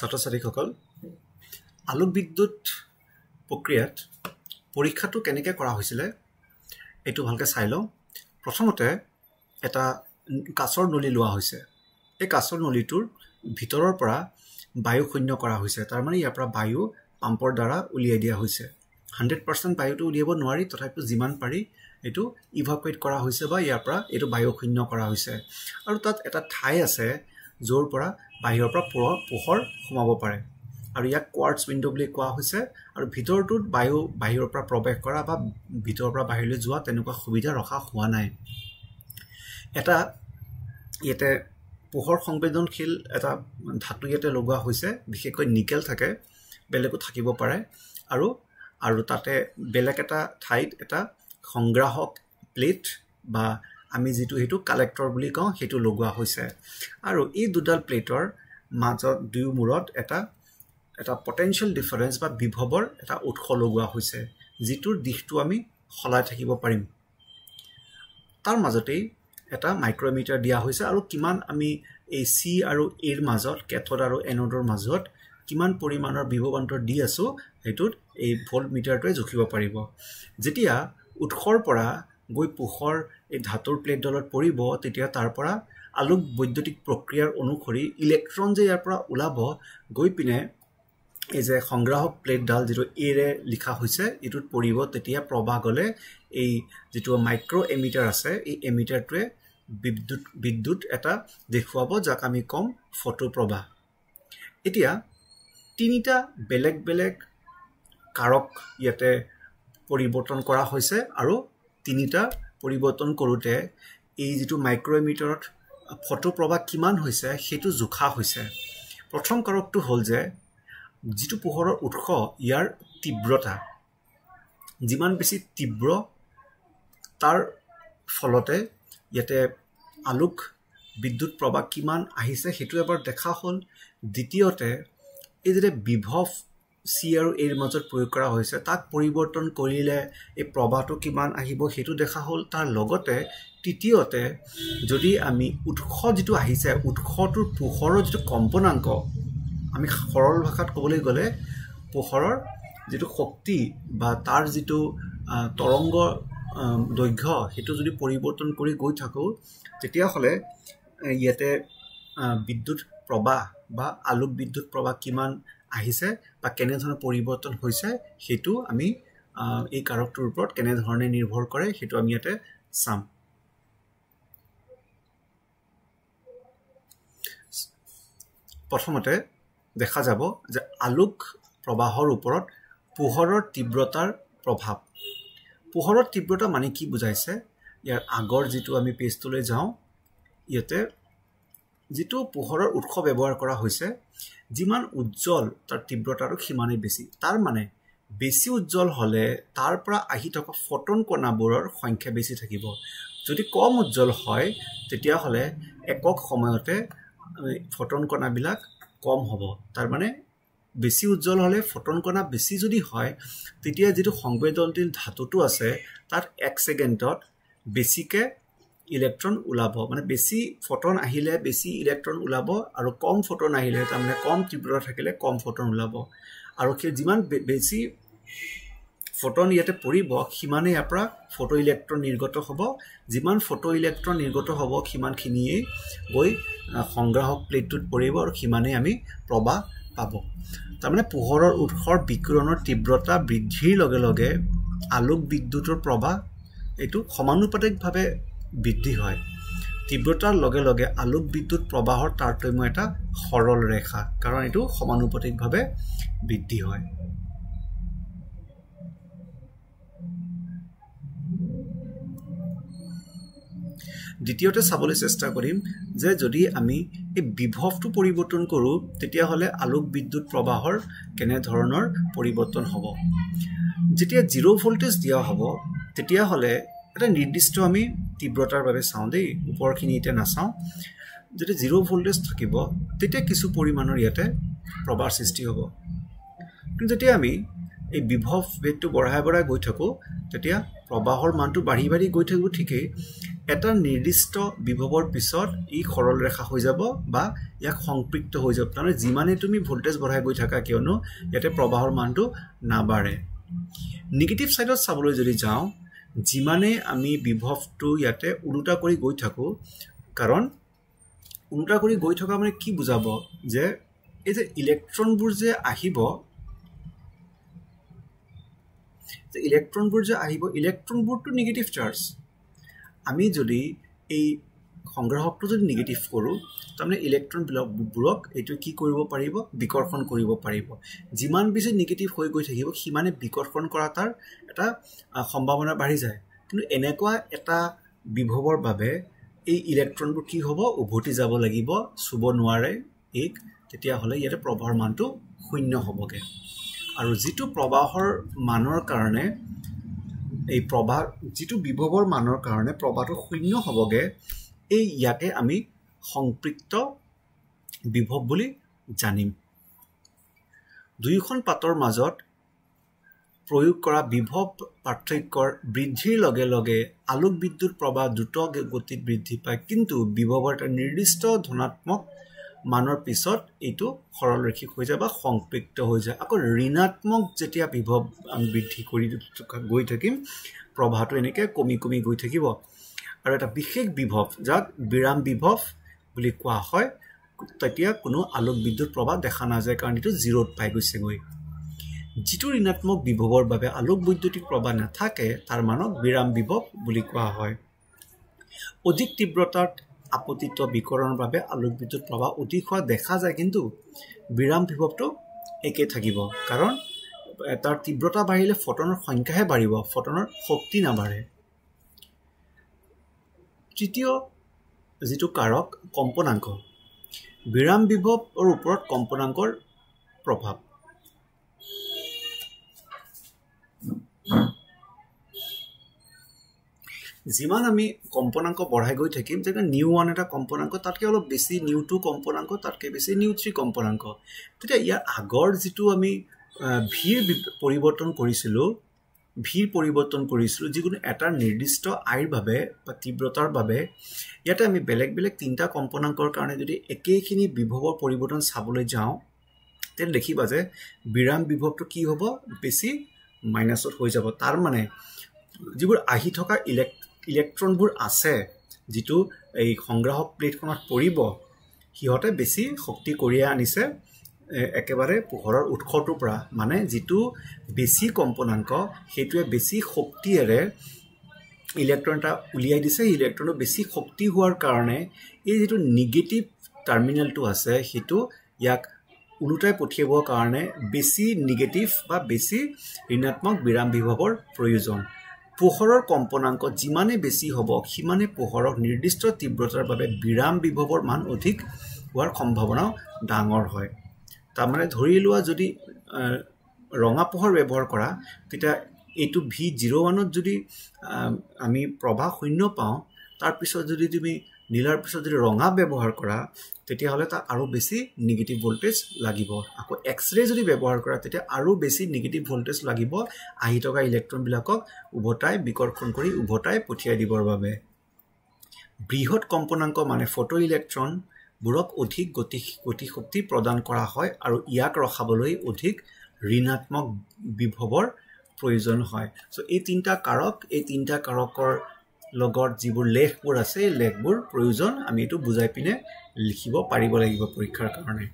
ছাত্ৰ-ছাত্ৰীসকল আলোক বিদ্যুৎ প্ৰক্ৰিয়াত পৰীক্ষাটো কেনেকৈ কৰা হৈছিল এটো ভালকে চাই লওঁ প্ৰথমতে এটা কাচৰ নলী লোৱা হৈছে এই কাচৰ নলীটোৰ ভিতৰৰ পৰা বায়ু শূন্য কৰা হৈছে তাৰ মানে ইয়াৰ পৰা বায়ু পাম্পৰ দ্বাৰা উলিয়াই দিয়া হৈছে 100% বায়ুটো উলিয়াব নোৱাৰি তথাপিও যিমান পাৰি এটো ইভাকুৱেট কৰা হৈছে বা ইয়াৰ পৰা এটো বায়ু শূন্য কৰা হৈছে আৰু তাত এটা ঠাই আছে যৰ পৰা বাহিৰৰ পৰা পোহৰ সোমাব পাৰে আৰু ইয়াক কোৱাৰ্টজ উইন্ডো বুলি কোৱা হৈছে আৰু ভিতৰটোত বায়ু বাহিৰৰ পৰা প্ৰৱেশ কৰা বা ভিতৰৰ পৰা বাহিৰলৈ যোৱা তেনেকুৱা সুবিধা ৰখা হোৱা নাই এটা ইয়াতে পোহৰ সংবেদনশীল এটা ধাতু ইয়াতে লগোৱা হৈছে বিশেষকৈ নিকেল থাকে বেলেগো থাকিব পাৰে আৰু তাতে বেলেগ এটা ঠাইত এটা সংগ্ৰাহক প্লেট বা আমি যেটো হেতু কালেক্টৰ বুলি কওঁ হেতু লগোৱা হৈছে আৰু এই দুডাল প্লেটৰ মাজত দুই মূৰত এটা পটেনশিয়াল ডিফাৰেন্স বা বিভৱৰ এটা উৎস লগোৱা হৈছে যেটোৰ দিশটো আমি খলাই থাকিব পাৰিম তাৰ মাজতেই এটা মাইক্ৰমিটাৰ দিয়া হৈছে আৰু কিমান আমি এই সি আৰু এৰ মাজত কেথড আৰু এনোডৰ মাজত কিমান পৰিমাণৰ বিভৱান্তৰ দি আছো হেতুত এই ভোল্ট মিটাৰটোৱে জুখিব পাৰিব যেতিয়া উৎসৰ পৰা গৈ পোহৰ এই ধাতুৰ প্লেট দলত পৰিব তেতিয়া তাৰ পৰা আলোক বৈদ্যুতিক প্ৰক্ৰিয়াৰ অনুসৰি ইলেক্ট্ৰন যে ইয়াৰ পৰা ওলাব গৈ পিনে এই যে সংগ্ৰাহক প্লেট ডাল যেটো এৰে লিখা হৈছে এটোত পৰিব তেতিয়া প্ৰবাহ গলে এই যেটো মাইক্ৰো এমিটাৰ আছে এই এমিটাৰটোৱে বিদ্যুৎ এটা দেখুৱাব যাক আমি কম ফটো প্ৰবাহ এতিয়া তিনিটা বেলেগ কাৰক ইয়াতে পৰিৱৰ্তন কৰা হৈছে আৰু তিনিটা পৰিৱৰ্তন কৰোতে এই যেটো মাইক্ৰো এমিটাৰত ফটো প্ৰবাহ কিমান হৈছে হেতু জোখা হৈছে প্ৰথম কাৰকটো হ'ল যে যেটো পোহৰৰ উৎস ইয়াৰ তীব্ৰতা যিমান বেছি তীব্ৰ তাৰ ফলতে ইয়াতে আলোক বিদ্যুৎ প্ৰবাহ কিমান আহিছে হেতু এবাৰ দেখা হ'ল দ্বিতীয়তে এই যে বিভৱ সি আৰু এৰ মাজত প্ৰয়োগ কৰা হৈছে তাক পৰিৱৰ্তন কৰিলে এই প্ৰবাহটো কিমান আহিব হেতু দেখা হ'ল তাৰ লগতে তৃতীয়তে যদি আমি উৎস যেটো আহিছে উৎসটোৰ পোহৰৰ যেটো কম্পনাংক আমি সৰল ভাষাত ক'বলৈ গলে পোহৰৰ যেটো শক্তি বা তাৰ যেটো তৰংগ দৈৰ্ঘ্য হেতু যদি পৰিৱৰ্তন কৰি গৈ থাকো তেতিয়া হলে ইয়াতে বিদ্যুৎ প্ৰবাহ বা আলোক বিদ্যুৎ প্ৰবাহ কিমান আহিছে বা কেনে ধৰণৰ পৰিৱৰ্তন হৈছে হেতু আমি এই কাৰকটোৰ ওপৰত কেনে ধৰণে নিৰ্ভৰ কৰে হেতু আমি ইয়াতে চাম প্ৰথমতে দেখা যাব যে আলোক প্ৰবাহৰ ওপৰত পোহৰৰ তীব্ৰতাৰ প্ৰভাৱ পোহৰৰ তীব্ৰতা মানে কি বুজাইছে ইয়াৰ আগৰ যেটো আমি পেজটোলৈ যাওঁ ইয়াতে যেটো পোহৰৰ উৎস ব্যৱহাৰ কৰা হৈছে যিমান উজ্জ্বল তাৰ তীব্ৰতাৰো সিমানে বেছি তাৰ মানে বেছি উজ্জ্বল হলে তাৰ পৰা আহি থকা ফটন কণাবোৰৰ সংখ্যা বেছি থাকিব যদি কম উজ্জ্বল হয় তেতিয়া হলে একক সময়তে ফটন কণাবিলাক কম হ'ব তাৰ মানে বেছি উজ্জ্বল হলে ফটন কণা বেছি যদি হয় তেতিয়া যেটো সংবেদনশীল ধাতুটো আছে তাত 1 সেকেন্ডত বেছিকে ইলেক্ট্ৰন ওলাব মানে বেছি ফটন আহিলে বেছি ইলেক্ট্ৰন ওলাব আৰু কম ফটন আহিলে তাৰ মানে কম তীব্ৰতা থাকিলে কম ফটন ওলাব আৰু যিমান বেছি ফটন ইয়াতে পৰিব সিমানে ইয়াৰ পৰা ফটো ইলেক্ট্ৰন নিৰ্গত হ'ব যিমান ফটো ইলেক্ট্ৰন নিৰ্গত হ'ব সিমানখিনিয়ে গৈ সংগ্ৰাহক প্লেটটোত পৰিব আৰু সিমানে আমি প্ৰবাহ পাব তাৰ মানে পোহৰৰ উৎসৰ বিকিৰণৰ তীব্ৰতা বৃদ্ধিৰ লগে লগে আলোক বিদ্যুৎৰ প্ৰবাহ এটো সমানুপাতিকভাৱে বৃদ্ধি হয় তীব্ৰতাৰ লগে লগে আলোক বিদ্যুৎ প্ৰবাহৰ তাৰতম্য এটা সৰল ৰেখা কাৰণ এটো সমানুপাতিকভাৱে বৃদ্ধি হয় দ্বিতীয়তে চাবলৈ চেষ্টা কৰিম যে যদি আমি এই বিভৱটো পৰিৱৰ্তন কৰো তেতিয়া হলে আলোক বিদ্যুৎ প্ৰবাহৰ কেনে ধৰণৰ পৰিৱৰ্তন হ'ব যেতিয়া 0 ভোল্টেজ দিয়া হ'ব তেতিয়া হলে এটা নিৰ্দিষ্ট আমি তীব্ৰতাৰ বাবে চাওঁ দেই ওপৰখিনি এটা নাচাওঁ যদি 0 ভোল্টেজ থাকিব তেতিয়া কিছু পৰিমাণৰ ইয়াতে প্ৰবাহ সৃষ্টি হ'ব কিন্তু যেতিয়া আমি এই বিভৱ বেগটো বঢ়াই গৈ থাকো তেতিয়া প্ৰবাহৰ মানটো বাঢ়ি গৈ থাকিব ঠিকই এটা নিৰ্দিষ্ট বিভৱৰ পিছত ই সৰল ৰেখা হৈ যাব বা ইয়াক সংপৃক্ত হৈ যাব মানে যিমানে তুমি ভোল্টেজ বঢ়াই গৈ থাকা কিয়নো ইয়াতে প্ৰবাহৰ মানটো নাবাঢ়ে নেগেটিভ সাইডত চাবলৈ যদি যাওঁ যিমানে আমি বিভৱটো ইয়াতে উল্টা কৰি গৈ থাকো কাৰণ উল্টা কৰি গৈ থকা মানে কি বুজাব যে এই যে ইলেক্ট্ৰনবোৰ যে আহিব ইলেক্ট্ৰনবোৰটো নেগেটিভ চাৰ্জ আমি যদি এই সংগ্ৰাহকটো যদি নেগেটিভ কৰো তাৰমানে ইলেক্ট্ৰনবোৰক এইটো কি কৰিব পাৰিব বিকৰ্ষণ কৰিব পাৰিব যিমান বেছি নেগেটিভ হৈ গৈ থাকিব সিমানে বিকৰ্ষণ কৰা তাৰ এটা সম্ভাৱনা বাঢ়ি যায় কিন্তু এনেকুৱা এটা বিভৱৰ বাবে এই ইলেক্ট্ৰনবোৰ কি হ'ব উভতি যাব লাগিব চুব নোৱাৰে এক তেতিয়া হলে ইয়াতে প্ৰবাহৰ মানটো শূন্য হ'বগে আৰু যেটো প্ৰবাহৰ মানৰ কাৰণে এই প্ৰবাহ যেটো বিভৱৰ মানৰ কাৰণে প্ৰবাহটো শূন্য হ'বগে এই ইয়াকে আমি সংপৃক্ত বিভৱ বুলি জানিম দুইখন পাতৰ মাজত প্ৰয়োগ কৰা বিভৱ পাৰ্থক্যৰ বৃদ্ধিৰ লগে লগে আলোক বিদ্যুৎ প্ৰবাহ দ্ৰুত গতিত বৃদ্ধি পায় কিন্তু বিভৱৰ এটা নিৰ্দিষ্ট ধনাত্মক মানৰ পিছত এইটো সৰল ৰেখিক হৈ যায় বা সংপৃক্ত হৈ যায় আকৌ ঋণাত্মক যেতিয়া বিভৱ আমি বৃদ্ধি কৰি গৈ থাকিম প্ৰবাহটো এনেকৈ কমি কমি গৈ থাকিব আৰু এটা বিশেষ বিভৱ যাক বিৰাম বিভৱ বুলি কোৱা হয় তেতিয়া কোনো আলোক বিদ্যুৎ প্ৰবাহ দেখা নাযায় কাৰণ এইটো জিৰোত পাই গৈছে গৈ যিটো ঋণাত্মক বিভৱৰ বাবে আলোক বৈদ্যুতিক প্ৰবাহ নাথাকে তাৰ মানক বিৰাম বিভৱ বুলি কোৱা হয় অধিক তীব্ৰতাত আপতিত বিকৰণৰ বাবে আলোক বিদ্যুৎ প্ৰবাহ অধিক হোৱা দেখা যায় কিন্তু বিৰাম বিভৱটো একে থাকিব কাৰণ তাৰ তীব্ৰতা বাঢ়িলে ফটনৰ সংখ্যাহে বাঢ়িব ফটনৰ শক্তি নাবাঢ়ে তৃতীয় যেটো কাৰক কম্পনাংক বিৰাম বিভৱৰ ওপৰত কম্পনাংকৰ প্ৰভাৱ যিমান আমি কম্পনাংক বঢ়াই গৈ থাকিম যেনে নিউ 1 এটা কম্পনাংক তাতকে অলপ বেছি নিউ 2 কম্পনাংক তাতকে বেছি নিউ 3 কম্পনাংক তেতিয়া ইয়াৰ আগৰ যেটো আমি ভিৰ পৰিৱৰ্তন কৰিছিলো যিকোনো এটা নিৰ্দিষ্ট আইৰ বাবে বা তীব্ৰতাৰ বাবে ইয়াতে আমি বেলেগ বেলেগ তিনটা কম্পনাংকৰ কাৰণে যদি একেখিনি বিভৱৰ পৰিৱৰ্তন চাবলৈ যাওঁ তেন দেখিবা যে বিৰাম বিভৱটো কি হ'ব বেছি মাইনাসত হৈ যাব তাৰ মানে যিবোৰ আহি থকা ইলেক্ট্ৰনবোৰ আছে যেটো এই সংগ্ৰাহক প্লেটখনত পৰিব হিহতে বেছি শক্তি কঢ়িয়াই আনিছে একেবাৰে পোহৰৰ উৎসটোৰ পৰা মানে যেটো বেছি কম্পনাংক হেতুৱে বেছি শক্তিৰে ইলেক্ট্ৰনটা উলিয়াই দিছে ইলেক্ট্ৰনৰ বেছি শক্তি হোৱাৰ কাৰণে এই যেটো নেগেটিভ টাৰ্মিনেলটো আছে হেতু ইয়াক উলুটাই পঠিয়াবৰ কাৰণে বেছি নেগেটিভ বা বেছি ঋণাত্মক বিৰাম বিভৱৰ প্ৰয়োজন পোহৰৰ কম্পনাংক যিমানে বেছি হ'ব সিমানে পোহৰৰ নিৰ্দিষ্ট তীব্ৰতাৰ বাবে বিৰাম বিভৱৰ মান অধিক হোৱাৰ সম্ভাৱনা ডাঙৰ হয় তাৰ মানে ধৰি লোৱা যদি ৰঙা পোহৰ ব্যৱহাৰ কৰা তেতিয়া এইটো V01 ত যদি আমি প্ৰবাহ শূন্য পাওঁ তাৰ পিছত যদি তুমি নীলাৰ পিছত যদি ৰঙা ব্যৱহাৰ কৰা তেতিয়া হলে তা আৰু বেছি নেগেটিভ ভোল্টেজ লাগিব আকৌ এক্স-ৰে যদি ব্যৱহাৰ কৰা তেতিয়া আৰু বেছি নেগেটিভ ভোল্টেজ লাগিব আহি থকা ইলেক্ট্ৰন বিলাকক উভতাই বিকৰ্ষণ কৰি উভতাই পঠিয়াই দিবৰ বাবে বৃহৎ কম্পনাংক মানে ফটো ইলেক্ট্ৰন বুৰক অধিক গতি শক্তি প্ৰদান কৰা হয় আৰু ইয়াক ৰখাবলৈ অধিক ঋণাত্মক বিভৱৰ প্ৰয়োজন হয় সো এই তিনটা কাৰকৰ লগত যিবোৰ লেখবোৰ আছে লেখবোৰ প্ৰয়োজন আমি এটো বুজাই পিনে লিখিব পাৰিব লাগিব পৰীক্ষাৰ কাৰণে